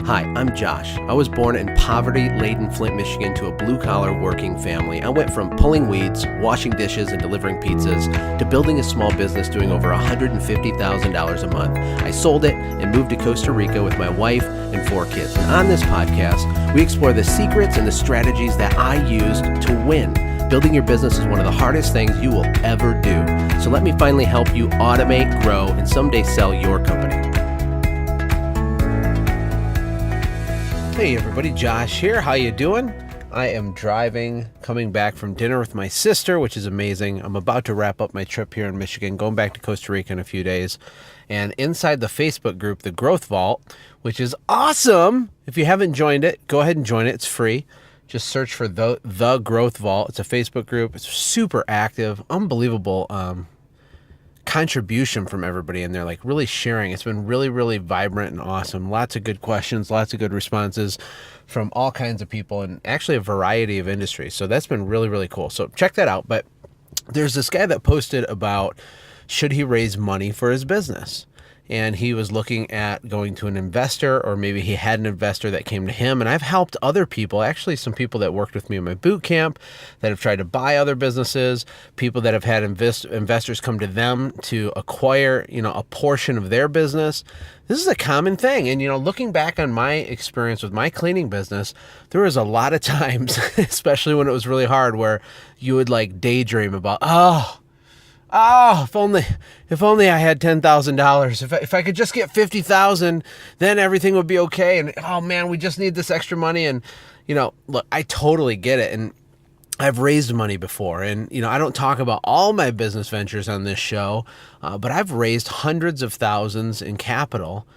Hi, I'm Josh. I was born in poverty-laden Flint, Michigan to a blue-collar working family. I went from pulling weeds, washing dishes, and delivering pizzas to building a small business doing over $150,000 a month. I sold it and moved to Costa Rica with my wife and 4 kids. And on this podcast, we explore the secrets and the strategies that I used to win. Building your business is one of the hardest things you will ever do. So let me finally help you automate, grow, and someday sell your company. Hey everybody, Josh here. How you doing? I am driving, coming back from dinner with my sister, which is amazing. I'm about to wrap up my trip here in Michigan, going back to Costa Rica in a few days. And inside the Facebook group, the Growth Vault, which is awesome. If you haven't joined it, go ahead and join it. It's free. Just search for the Growth Vault. It's a Facebook group. It's super active, unbelievable contribution from everybody in there, like really sharing. It's been really, really vibrant and awesome. Lots of good questions, lots of good responses from all kinds of people and actually a variety of industries. So that's been really, really cool. So check that out. But there's this guy that posted about should he raise money for his business? And he was looking at going to an investor, or maybe he had an investor that came to him. And I've helped other people, actually some people that worked with me in my boot camp that have tried to buy other businesses, people that have had investors come to them to acquire, a portion of their business. This is a common thing. And, looking back on my experience with my cleaning business, there was a lot of times, especially when it was really hard, where you would like daydream about, if only I had $10,000. If I could just get $50,000, then everything would be okay. And oh man, we just need this extra money. And look, I totally get it. And I've raised money before, and I don't talk about all my business ventures on this show, but I've raised hundreds of thousands in capital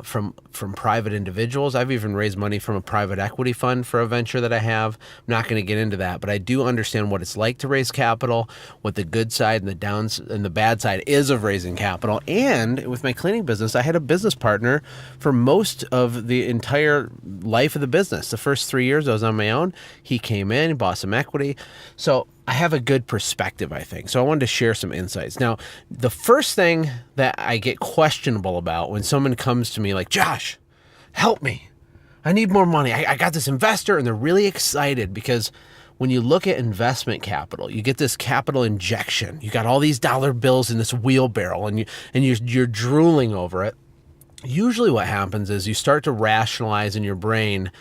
from private individuals. I've even raised money from a private equity fund for a venture that I have. I'm not going to get into that, but I do understand what it's like to raise capital, what the good side and the downs and the bad side is of raising capital. And with my cleaning business, I had a business partner for most of the entire life of the business. The first 3 years I was on my own. He came in, bought some equity. So I have a good perspective, I think. So I wanted to share some insights. Now, the first thing that I get questionable about when someone comes to me like, Josh, help me. I need more money. I got this investor, and they're really excited because when you look at investment capital, you get this capital injection. You got all these dollar bills in this wheelbarrow, and you're drooling over it. Usually what happens is you start to rationalize in your brain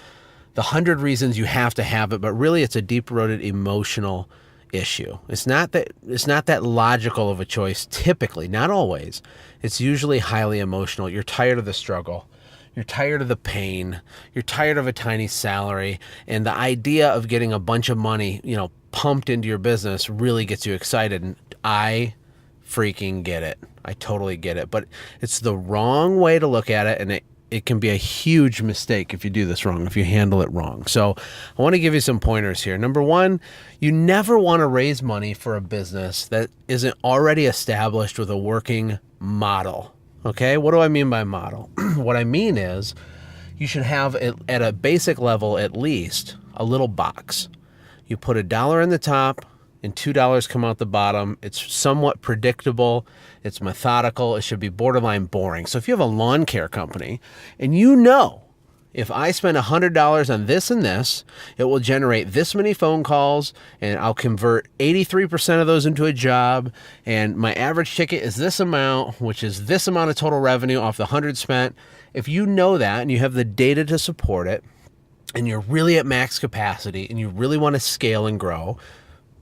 the 100 reasons you have to have it, but really it's a deep-rooted emotional issue. It's not that logical of a choice typically, not always. It's usually highly emotional. You're tired of the struggle. You're tired of the pain. You're tired of a tiny salary. And the idea of getting a bunch of money, pumped into your business really gets you excited. And I freaking get it. I totally get it. But it's the wrong way to look at it, and it can be a huge mistake if you do this wrong, if you handle it wrong. So I want to give you some pointers here. Number one, you never want to raise money for a business that isn't already established with a working model. Okay, what do I mean by model? What I mean is you should have, at a basic level at least, a little box. You put $1 in the top and $2 come out the bottom. It's somewhat predictable. It's methodical. It should be borderline boring. So if you have a lawn care company and if I spend $100 on this and this, it will generate this many phone calls, and I'll convert 83% of those into a job, and my average ticket is this amount, which is this amount of total revenue off the 100 spent. If you know that and you have the data to support it, and you're really at max capacity and you really want to scale and grow,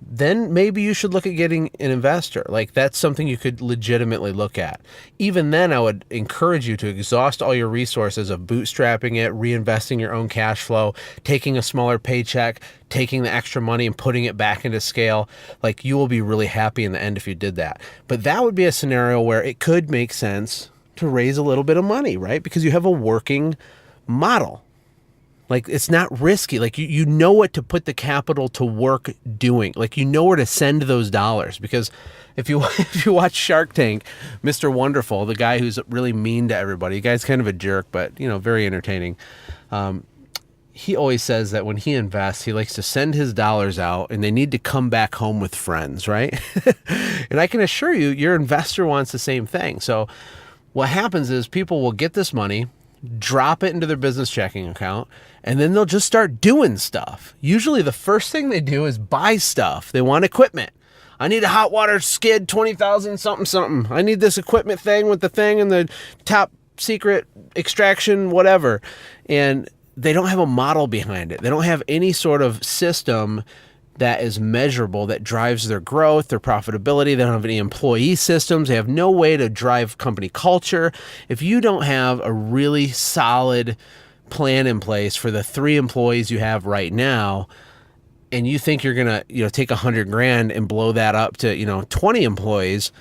then maybe you should look at getting an investor. Like, that's something you could legitimately look at. Even then, I would encourage you to exhaust all your resources of bootstrapping it, reinvesting your own cash flow, taking a smaller paycheck, taking the extra money and putting it back into scale. Like, you will be really happy in the end if you did that. But that would be a scenario where it could make sense to raise a little bit of money, right? Because you have a working model. Like, it's not risky. Like, you know what to put the capital to work doing. Like, you know where to send those dollars. Because if you watch Shark Tank, Mr. Wonderful, the guy who's really mean to everybody, the guy's kind of a jerk, but, very entertaining. He always says that when he invests, he likes to send his dollars out and they need to come back home with friends, right? And I can assure you, your investor wants the same thing. So what happens is people will get this money, drop it into their business checking account, and then they'll just start doing stuff. Usually the first thing they do is buy stuff. They want equipment. I need a hot water skid, 20,000 something something. I need this equipment thing with the thing and the top secret extraction, whatever. And they don't have a model behind it. They don't have any sort of system that is measurable that drives their growth, their profitability. They don't have any employee systems. They have no way to drive company culture. If you don't have a really solid plan in place for the 3 employees you have right now, and you think you're going to, take $100,000 and blow that up to, 20 employees,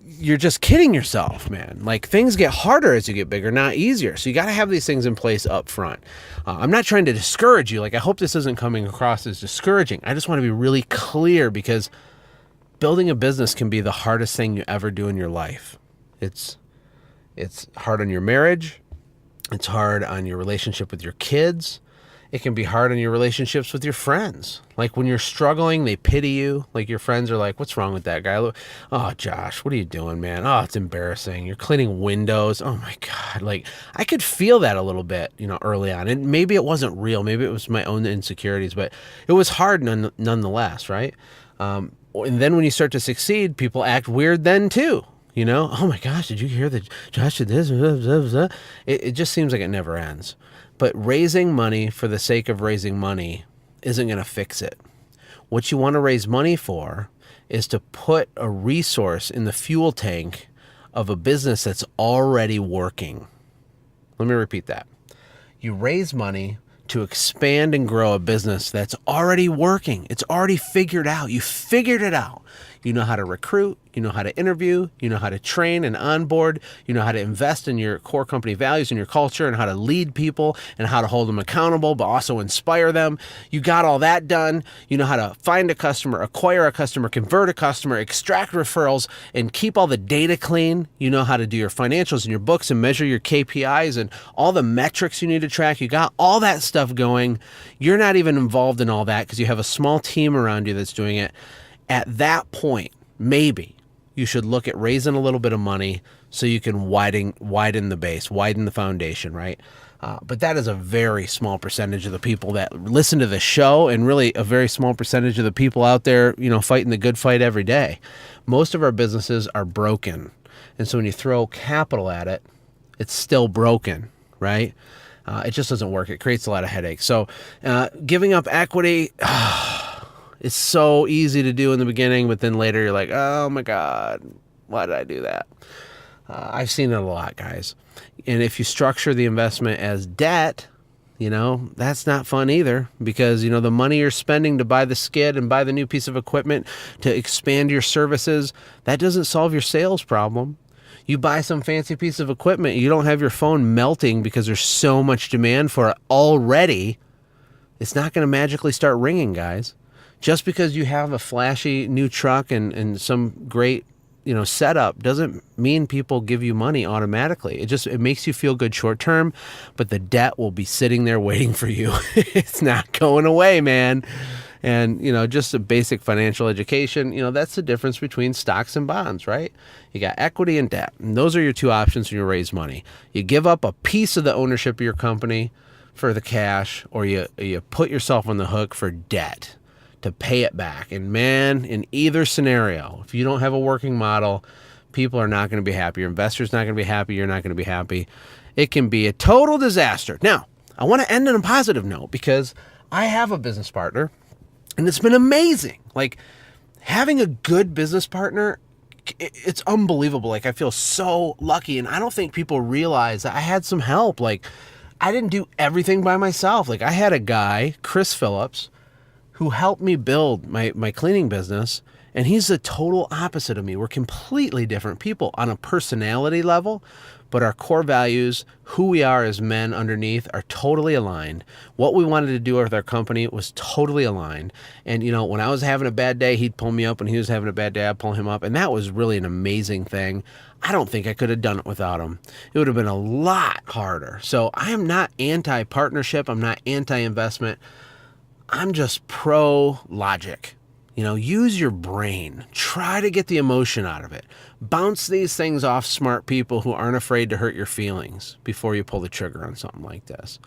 you're just kidding yourself, man. Like, things get harder as you get bigger, not easier. So you got to have these things in place up front. I'm not trying to discourage you. Like, I hope this isn't coming across as discouraging. I just want to be really clear, because building a business can be the hardest thing you ever do in your life. It's hard on your marriage. It's hard on your relationship with your kids. It can be hard on your relationships with your friends. Like, when you're struggling, they pity you. Like, your friends are like, what's wrong with that guy? Oh, Josh, what are you doing, man? Oh, it's embarrassing. You're cleaning windows. Oh my God. Like, I could feel that a little bit, early on. And maybe it wasn't real. Maybe it was my own insecurities, but it was hard nonetheless, right? And then when you start to succeed, people act weird then too. Oh my gosh, did you hear that Josh did this? It just seems like it never ends. But raising money for the sake of raising money isn't going to fix it. What you want to raise money for is to put a resource in the fuel tank of a business that's already working. Let me repeat that. You raise money to expand and grow a business that's already working. It's already figured out. You figured it out. You know how to recruit, you know how to interview, you know how to train and onboard, you know how to invest in your core company values and your culture, and how to lead people and how to hold them accountable, but also inspire them. You got all that done. You know how to find a customer, acquire a customer, convert a customer, extract referrals, and keep all the data clean. You know how to do your financials and your books and measure your KPIs and all the metrics you need to track. You got all that stuff going. You're not even involved in all that because you have a small team around you that's doing it. At that point, maybe you should look at raising a little bit of money so you can widen the base, widen the foundation, right? But that is a very small percentage of the people that listen to the show, and really a very small percentage of the people out there, fighting the good fight every day. Most of our businesses are broken. And so when you throw capital at it, it's still broken, right? It just doesn't work. It creates a lot of headaches. So giving up equity... It's so easy to do in the beginning, but then later you're like, oh my God, why did I do that? I've seen it a lot, guys. And if you structure the investment as debt, that's not fun either, because, the money you're spending to buy the skid and buy the new piece of equipment to expand your services, that doesn't solve your sales problem. You buy some fancy piece of equipment, you don't have your phone melting because there's so much demand for it already. It's not going to magically start ringing, guys. Just because you have a flashy new truck and some great, setup doesn't mean people give you money automatically. It makes you feel good short term, but the debt will be sitting there waiting for you. It's not going away, man. And, just a basic financial education, that's the difference between stocks and bonds, right? You got equity and debt. And those are your two options when you raise money. You give up a piece of the ownership of your company for the cash, or you put yourself on the hook for debt to pay it back. And man, in either scenario, if you don't have a working model, people are not going to be happy. Your investor's not going to be happy. You're not going to be happy. It can be a total disaster. Now, I want to end on a positive note, because I have a business partner and it's been amazing. Like, having a good business partner, it's unbelievable. Like, I feel so lucky, and I don't think people realize that I had some help. Like, I didn't do everything by myself. Like, I had a guy, Chris Phillips, who helped me build my cleaning business, and he's the total opposite of me. We're completely different people on a personality level, but our core values, who we are as men underneath, are totally aligned. What we wanted to do with our company was totally aligned. And, when I was having a bad day, he'd pull me up. When he was having a bad day, I'd pull him up. And that was really an amazing thing. I don't think I could have done it without him. It would have been a lot harder. So I am not anti-partnership. I'm not anti-investment. I'm just pro logic. Use your brain. Try to get the emotion out of it. Bounce these things off smart people who aren't afraid to hurt your feelings before you pull the trigger on something like this.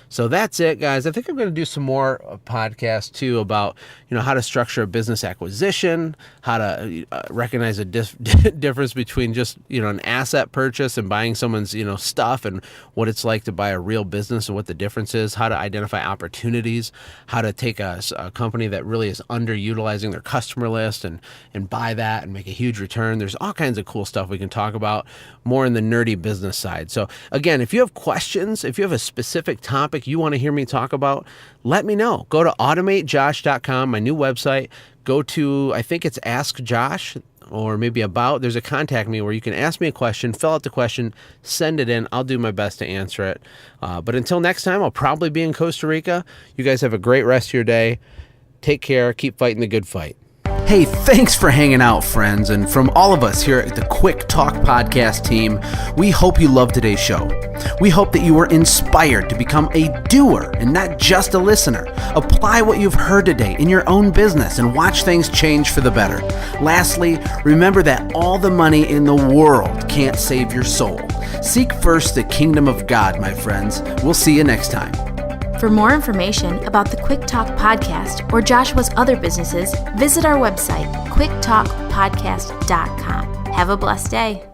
So that's it, guys. I think I'm going to do some more podcasts too about, how to structure a business acquisition, how to recognize a difference between just, an asset purchase and buying someone's, stuff, and what it's like to buy a real business and what the difference is, how to identify opportunities, how to take a company that really is underutilizing their customer list and buy that and make a huge return. There's all kinds of cool stuff we can talk about more in the nerdy business side. So again, if you have questions, if you have a specific topic you want to hear me talk about, let me know. Go to automatejosh.com, my new website. Go to, I think it's Ask Josh or maybe About. There's a contact me where you can ask me a question, fill out the question, send it in. I'll do my best to answer it. But until next time, I'll probably be in Costa Rica. You guys have a great rest of your day. Take care. Keep fighting the good fight. Hey, thanks for hanging out, friends. And from all of us here at the Quick Talk Podcast team, we hope you loved today's show. We hope that you were inspired to become a doer and not just a listener. Apply what you've heard today in your own business and watch things change for the better. Lastly, remember that all the money in the world can't save your soul. Seek first the kingdom of God, my friends. We'll see you next time. For more information about the Quick Talk Podcast or Joshua's other businesses, visit our website, quicktalkpodcast.com. Have a blessed day.